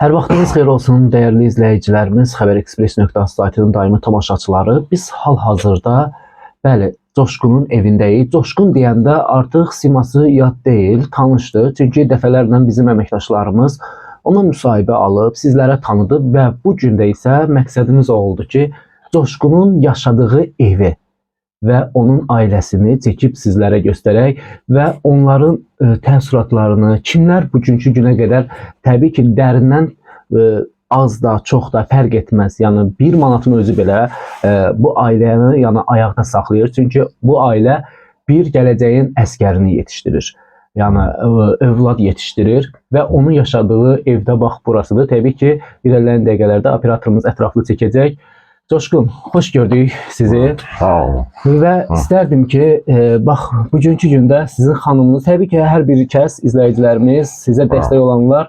Hər vaxtınız xeyir olsun, dəyərli izləyicilərimiz, xəbərexpress.az saytının daimi tamaşaçıları. Biz hal-hazırda, bəli, Coşqunun evindəyik. Coşqun deyəndə artıq siması yad deyil, tanışdır. Çünki dəfələrlə bizim əməkdaşlarımız ona müsahibə alıb, sizlərə tanıdıb və bu gün də isə məqsədimiz oldu ki, Coşqunun yaşadığı evi və onun ailəsini çəkib sizlərə göstərək və onların təəssüratlarını, kimlər bugünkü günə qədər təbii ki, dərindən az da, çox da fərq etməz. Yəni 1 manatın özü belə bu ailəni yəni ayaqda saxlayır. Çünki bu ailə bir gələcəyin əskərini yetişdirir. Yəni övlad yetişdirir və onun yaşadığı evdə bax burasıdır. Təbii ki, irəliləyən dəqiqələrdə operatorumuz ətraflı çəkəcək. Coşqun, xoş gördük sizi. Sağ olun. Və istərdim ki, bax, bugünkü gündə sizin xanımınız, təbii ki, hər bir kəs, izləyicilərimiz, sizə dəstək olanlar,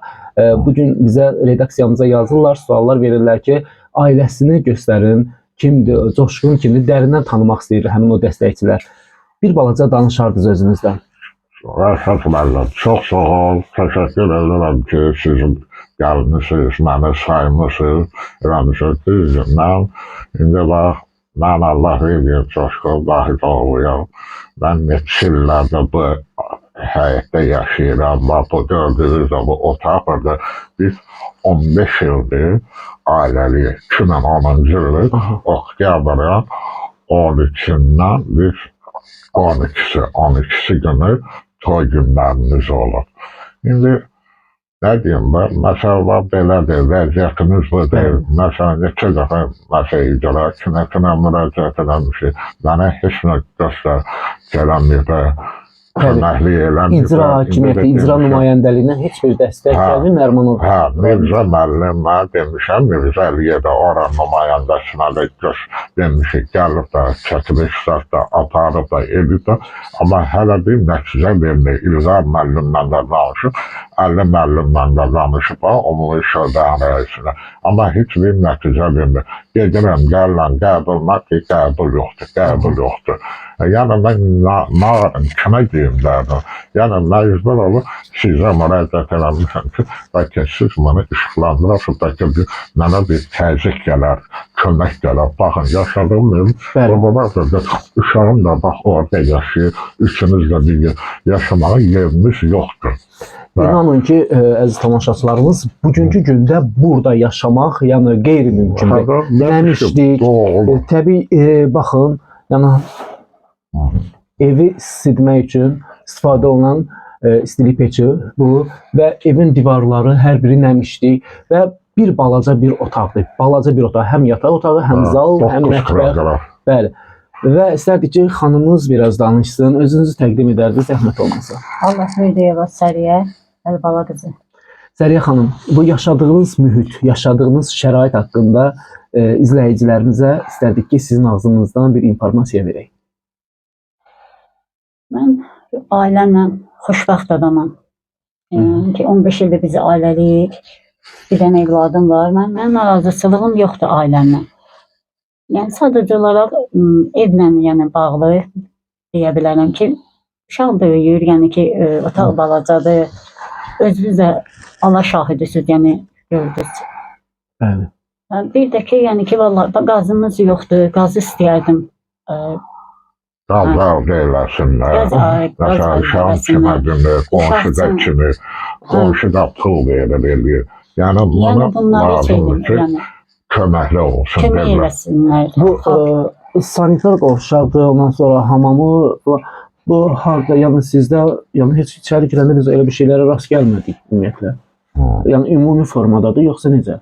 bugün bizə, redaksiyamıza yazırlar, suallar verirlər ki, ailəsini göstərin, kimdir, Coşqun kimdir, dərindən tanımaq istəyir həmin o dəstəkçilər. Bir balaca danışardınız özünüzdən. Rəşad müəllim, çox sağ ol, təşəkkür edirəm ki, sizin gəlmişsiniz, məni saymısınız, düzdür. Mən, indi bax, mən Allah vergin Coşqun, Vahid oğluyam. Mən neçə illərdə bu həyətdə yaşayıram, bu gördüyünüz bu otaqda biz 15 ildir ailəliyik. 2010-cu ildir, oktyabrın 13-dən biz 12-si günü toy günlərimiz olur. İndi nə deyim ben, məsələ belədir, vəziyyətimiz bu deyil. Məsələn, neçə dəfə məsələ kimə müraciət eləmişik, mənə heç nə göstər gələnlikdə köməklik eləmir. İcra hakimiyyəti, icra nümayəndəliyindən heç bir dəstək gəlmir, Nərmanov. Hə, Mirzə müəllim, mən demişəm, Mirzə Əliyə də ora nümayəndəsinə də demişik, gəlib də, çəkiliş də, aparıb da, edib də, amma hələ bir nəticə vermir. İlqar müəllimlə də danışıb, Əli müəllimlə də danışıb, umumi şöbənin rəisinə. Amma heç bir nəticə vermir. Gedirəm, gələn, qəbul yoxdur. Yəni, mən kimə deyim dərdim? Yəni, məcbur olub, sizə müraciət eləmişəm ki, bəlkə siz mənə işıqlandırasınız, bəlkə mənə bir təzyiq gələr, kömək gələr. Baxın, yaşadığım evim, uşağım da bax, orada yaşayır, üçümüz də bir yaşamağa yerimiz yoxdur. İnanın ki, əziz tamaşaçılarımız, bugünkü gündə burada yaşamaq, yəni qeyri-mümkündür. Nəmişlik, təbii, baxın, yəni, evi isidmək üçün istifadə olunan istilik peçi bu və evin divarları hər biri nəmişlik və bir balaca bir otaqdır. Balaca bir otaq, həm yataq otağı, həm zal, həm mətbəx. Bəli. Və istərdik ki, xanımız biraz danışsın, özünüzü təqdim edərdiniz, zəhmət olmasa. Allah Hüdeyeva Səriyə, Əlbala qızı. Səriyə xanım, bu yaşadığınız mühit, yaşadığınız şərait haqqında izləyicilərimizə istərdik ki, sizin ağzınızdan bir informasiya verək. Mən ailəmlə xoşbəxt adamam. Yəni ki, 15 ildir biz ailəliyik, bir dənə evladım var. Mənim narazıçılığım yoxdur ailəmlə. Yəni, sadəcə olaraq evlə bağlı deyə bilərəm ki, uşaq böyüyür, yəni ki, otaq balacadır. Özünüz də Allah şahidisiz, yəni gördünüz. Bəli. Bir də ki, yəni ki, vallahi qazımız yoxdur, qazı istəyərdim. Qaz əldə eləsinlər, məsələn, uşağın kimə demir, qonşu da kimir, qonşu da pul verir. Yəni, buna lazımdır ki, köməkli olsun. Kömək eləsinlər. Bu sanitar qovşaqdır, ondan sonra hamamı, bu harda, yəni sizdə, yəni heç içəri girəndə biz elə bir şeylərə rast gəlmədik ümumiyyətlə. Yəni, ümumi formadadır, yoxsa necə?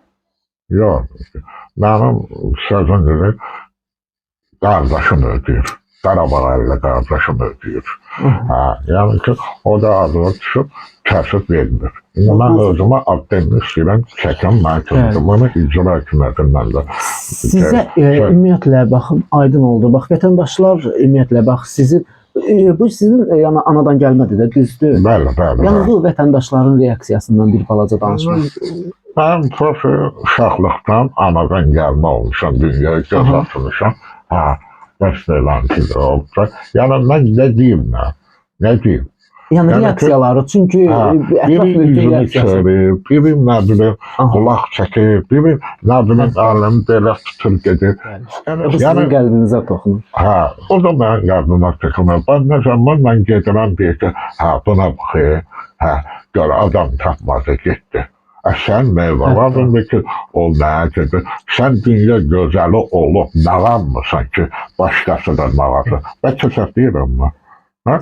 Yox, mənim sözüm deyir, qardaşım ödəyir. Qarabağ əllə qardaşım ödəyir. Yəni ki, o da adına düşüb, kəsib vermir. Mən özümə addemi istəyirəm, çəkəm məhkəmədə, bunu icra hakimiyyətindən də. Sizə ümumiyyətlə, baxın, aydın oldu. Bax, vətəndaşlar, ümumiyyətlə, bax, bu sizin anadan gəlmədir də, düzdür? Bəli. Yəni, bu vətəndaşların reaksiyasından bir balaca danışmaq. Mən çox uşaqlıqdan anadan gəlmə olmuşam, dünyaya göz atmışam. Bəs eləmişdir olacaq. Yəni, mən nə deyim? Yəni Yəni ki, reaksiyaları, çünki ətraf biri mühitin üzünü reaksiyası. çevirir, biri nə bilim Aha. qulaq çəkir, biri nə bilim əlini belə tutur gedir. Bu sizin qəlbinizə toxunur. O da mənim qəlbimə toxunur. Ben nə zaman mən gedirəm deyir ki, buna baxır, gör adam tapmadı getdi. Sən meyvəlarındır ki, o nəyə gedir? Sən dünya gözəli olub nağanmısan ki, başqası da nağası. Bəlkə səhv deyirəm mi?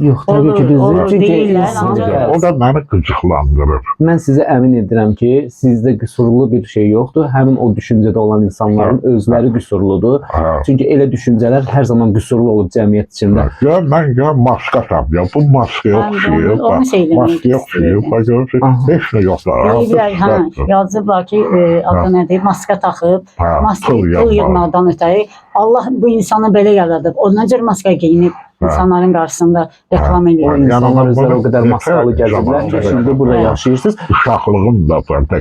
Yox, təbii ki, düzdür. Olur, Çünki deyirlər, ancaq- O da məni qıcıqlandırır. mən sizə əmin edirəm ki, sizdə qüsurlu bir şey yoxdur. Həmin o düşüncədə olan insanların özləri qüsurludur. Çünki elə düşüncələr hər zaman qüsurlu olub cəmiyyət içində. Gör, mən maska tapıyorum. Bu maskaya oxşayır. onu söyləmək Maskaya oxşayır. istəyirdim. Bax görürsün, heç nə yoxdur. Deyirlər, yazıblar ki, adı nədir, maska taxıb, maska pul yığmaqdan ötəri Allah bu insanı belə yaradıb. O nə cür maska geyinib insanların qarşısında reklam O edir. insanlar özləri o qədər maskalı gəziblər ki, şimdi burada yaşayırsınız. Uşaqlığım da burada,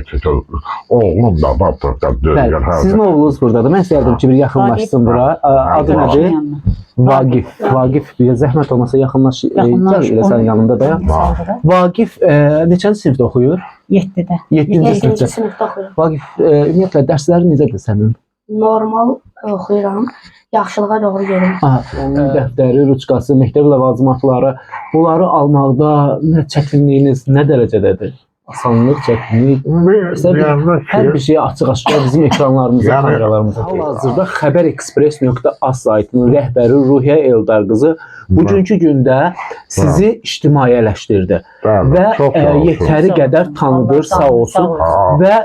oğlum da var burada. Bəli, sizin oğlunuz buradadır. Mən istərdim ki, bir yaxınlaşsın bura. Adı nədir? Vaqif. Vaqif, bir zəhmət olmasa yaxınlaş. Gəl elə sənin yanında dayan. Vaqif neçənci sinifdə oxuyur? 7-də. 7-ci sinifdə. sinifdə oxuyuram. Vaqif, ümumiyyətlə dərsləri necədir sənin? Normal oxuyuram. Yaxşılığa doğru gedirəm. Onun dəftəri, ruçkası, məktəb ləvazimatları, bunları almaqda nə çətinliyiniz nə dərəcədədir? Asanlıq, çətinlik. Hər bir şeyi açıq-aşkar bizim ekranlarımıza, kameralarımıza. Hal-hazırda xəbərexpress.az saytının rəhbəri Ruhiyyə Eldar qızı bugünkü gündə sizi ictimailəşdirdi və yetəri qədər tanıdır, sağ olsun və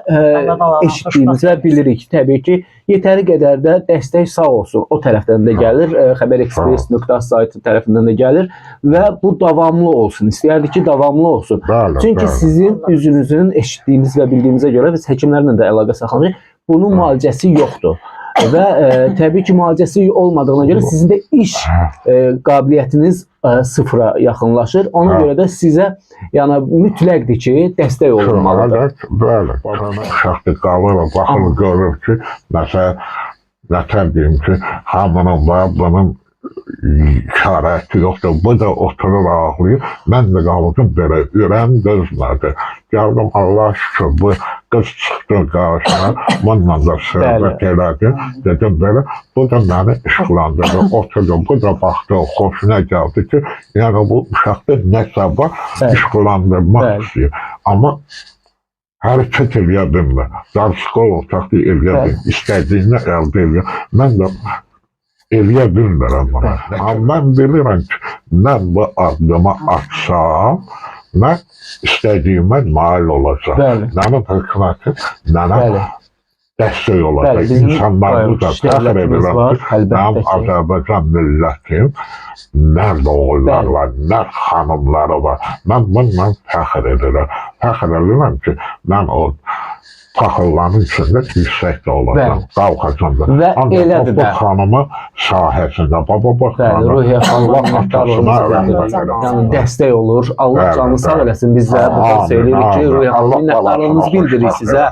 eşitdiyimiz və bilirik təbii ki, yetəri qədər də dəstək sağ olsun. O tərəfdən də gəlir, xəbərexpress.az saytı tərəfindən də gəlir və bu davamlı olsun. İstəyərdik ki, davamlı olsun. Çünki sizin üzünüzün eşitdiyimiz və bildiyimizə görə biz həkimlərlə də əlaqə saxlamışıq. Bunun müalicəsi yoxdur. Və təbii ki, müalicəsi olmadığına görə sizin də iş qabiliyyətiniz sıfıra yaxınlaşır. Ona görə də sizə yəni mütləqdir ki, dəstək olunmalıdır. Bəli. Uşaqda qalır, baxır, görür ki, məsələn, nətər deyim ki, hamının var, bunun işarəti yoxdur. Bu da oturur, ağlayır. Mən də qaldım belə, ürəm dözmədi. Gəldim, Allah şükür, bu qız çıxdı qarşına, bununla da söhbət elədi. Dedim belə, bu da məni işqlandırdı. Oturdum, bu da baxdı, xoşuna gəldi ki, yəni bu uşaqda nəsə var, işqlandırmaq istəyir. Amma hərəkət eləyə bilmir. Darışqol olacaqdı, eləyə bilmir. İstədiyini əldə eləyə. Mən də eləyə bilmirəm buna. Amma mən bilirəm ki, mən bu addımı atsam, mən istədiyimə nail olacaq. Mənim hökumətim mənə dəstək olacaq. İnsanlarımız da təxir edirəm ki, mənim Azərbaycan millətim nə oğullar var, nə xanımları var. Mən bununla təxir edirəm. Təxir edirəm ki, mən o taxılların içində yüksəkdə olacaq, qalxacaq da. Və elədir də. Bu xanımı sahəsində, baba Ruhiyyə xanımın yəni dəstək olur. Allah canını sağ eləsin. Biz də burada söyləyirik ki, Ruhiyyə xanımın minnətdarlığımızı bildiririk sizə.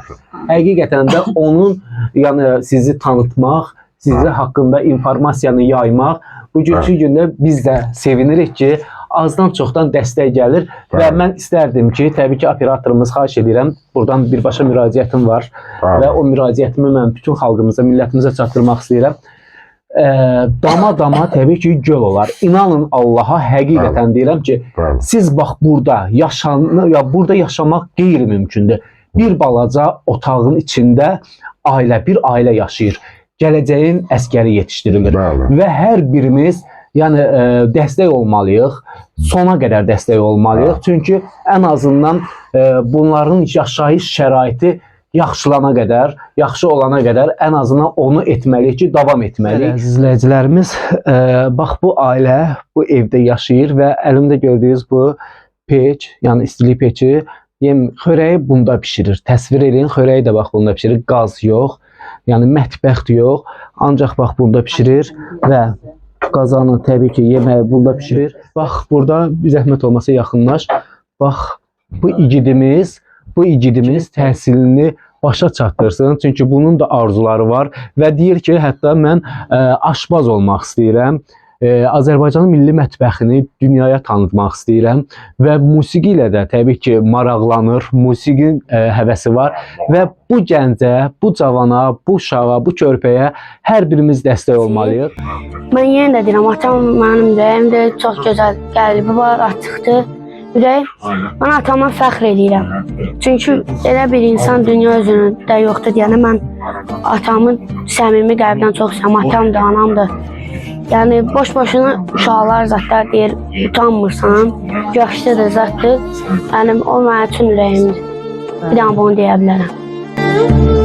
Həqiqətən də onun yəni sizi tanıtmaq, sizi haqqında informasiyanı yaymaq bugünkü gündə biz də sevinirik ki, azdan çoxdan dəstək gəlir və mən istərdim ki, təbii ki, operatorumuz xahiş edirəm, buradan birbaşa müraciətim var və o müraciətimi mən bütün xalqımıza, millətimizə çatdırmaq istəyirəm. Dama təbii ki, göl olar. İnanın Allaha, həqiqətən deyirəm ki, siz bax burada yaşamaq qeyri-mümkündür. Bir balaca otağın içində bir ailə yaşayır. Gələcəyin əskəri yetişdirilir və hər birimiz yəni dəstək olmalıyıq, sona qədər dəstək olmalıyıq. Çünki ən azından bunların yaşayış şəraiti yaxşılana qədər, yaxşı olana qədər ən azından onu etməliyik ki, davam etməliyik. Əziz izləyicilərimiz, bax bu ailə bu evdə yaşayır və əlimdə gördüyünüz bu peç, yəni istilik peçi, xörəyi bunda pişirir. Təsvir edin, xörəyi də bax bunda pişirir. Qaz yox, yəni mətbəx yox, ancaq bax bunda pişirir və qazanı təbii ki, yeməyi bunda pişirir. Bax, burada bir zəhmət olmasa yaxınlaş. Bax, bu igidimiz təhsilini başa çatdırsın. Çünki bunun da arzuları var və deyir ki, hətta mən aşbaz olmaq istəyirəm. Azərbaycanın milli mətbəxini dünyaya tanıtmaq istəyirəm və musiqi ilə də təbii ki maraqlanır, musiqi həvəsi var və bu gəncə, bu cavana, bu uşağa, bu körpəyə hər birimiz dəstək olmalıyıq. Mən yenə də deyirəm, atam mənim ürəyimdir, çox gözəl qəlbi var, açıqdır. Ürək, mən atama fəxr edirəm. Çünki elə bir insan dünya üzündə yoxdur deyənə mən atamı səmimi qəlbdən çox istəyirəm. Atamdır, anamdır. Yəni boş-boşuna uşaqlar zətlər deyir, utanmırsan, yaxşıdır, zətdir. Yəni o mənim üçün ürəyimdir. Bir dənə bunu deyə bilərəm.